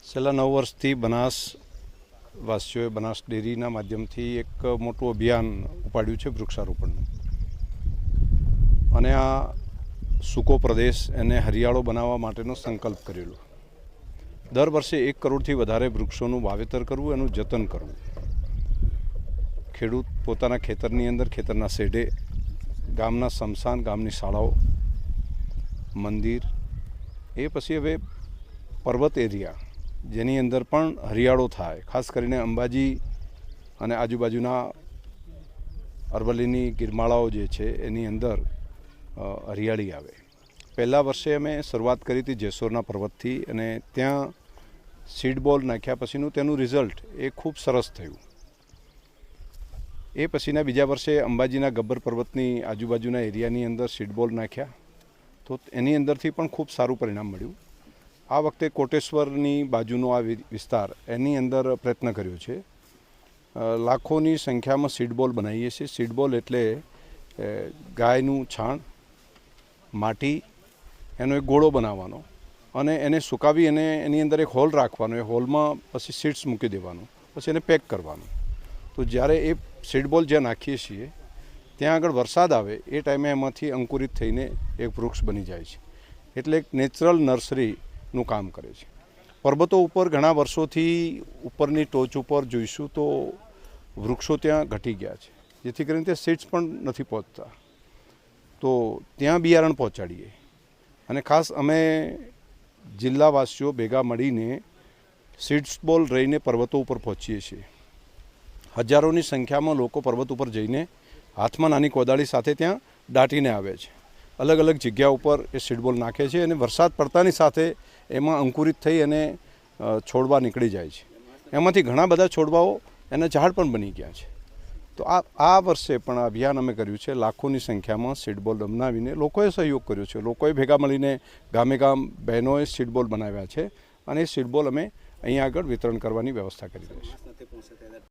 છેલ્લા 9 વર્ષથી બનાસવાસીઓએ બનાસ ડેરીના માધ્યમથી એક મોટું અભિયાન ઉપાડ્યું છે વૃક્ષારોપણનું. અને આ સૂકો પ્રદેશ એને હરિયાળો બનાવવા માટેનો સંકલ્પ કરેલો. દર વર્ષે 1 કરોડથી વધારે વૃક્ષોનું વાવેતર કરવું, એનું જતન કરવું. ખેડૂત પોતાના ખેતરની અંદર, ખેતરના શેઢે, ગામના સ્મશાન, ગામની શાળાઓ, મંદિર, એ પછી હવે પર્વત એરિયા જેની અંદર પણ હરિયાળો થાય. ખાસ કરીને અંબાજી અને આજુબાજુના અરવલ્લીની ગિરમાળાઓ જે છે એની અંદર હરિયાળી આવે. પહેલા વર્ષે અમે શરૂઆત કરી હતી જેસોરના પર્વતથી, અને ત્યાં સીડ બોલ નાખ્યા પછીનું તેનું રિઝલ્ટ એ ખૂબ સરસ થયું. એ પછીના બીજા વર્ષે અંબાજીના ગબ્બર પર્વતની આજુબાજુના એરિયાની અંદર સીડ બોલ નાખ્યા, તો એની અંદરથી પણ ખૂબ સારું પરિણામ મળ્યું. આ વખતે કોટેશ્વરની બાજુનો આ વિસ્તાર, એની અંદર પ્રયત્ન કર્યો છે. લાખોની સંખ્યામાં સીડ બોલ બનાવીએ છીએ. સીડ બોલ એટલે ગાયનું છાણ, માટી, એનો એક ગોળો બનાવવાનો અને એને સુકાવી અને એની અંદર એક હોલ રાખવાનો. એ હોલમાં પછી સીડ્સ મૂકી દેવાનું, પછી એને પેક કરવાનું. તો જ્યારે એ સીડ બોલ જ્યાં નાખીએ છીએ ત્યાં આગળ વરસાદ આવે એ ટાઈમે એમાંથી અંકુરિત થઈને એક વૃક્ષ બની જાય છે. એટલે એક નેચરલ નર્સરીનું કામ કરે છે. પર્વતો ઉપર ઘણા વર્ષોથી ઉપરની ટોચ ઉપર જોઈશું તો વૃક્ષો ત્યાં ઘટી ગયા છે, જેથી કરીને ત્યાં સીડ્સ પણ નથી પહોંચતા. તો ત્યાં બિયારણ પહોંચાડીએ. અને ખાસ અમે જિલ્લાવાસીઓ ભેગા મળીને સીડ્સ બોલ રહીને પર્વતો ઉપર પહોંચીએ છીએ. હજારોની સંખ્યામાં લોકો પર્વત ઉપર જઈને હાથમાં નાની કોદાળી સાથે ત્યાં દાટીને આવે છે. અલગ અલગ જગ્યા ઉપર એ સીડબોલ નાખે છે અને વરસાદ પડતાની સાથે એમાં અંકુરિત થઈ અને છોડવા નીકળી જાય છે. એમાંથી ઘણા બધા છોડવાઓ એના ઝાડ પણ બની ગયા છે. તો આ વર્ષે પણ આ અભિયાન અમે કર્યું છે. લાખોની સંખ્યામાં સીડબોલ બનાવીને લોકોએ સહયોગ કર્યો છે. લોકોએ ભેગા મળીને ગામે ગામ બહેનોએ સીડબોલ બનાવ્યા છે અને એ સીડબોલ અમે અહીંયા આગળ વિતરણ કરવાની વ્યવસ્થા કરી દઈશું.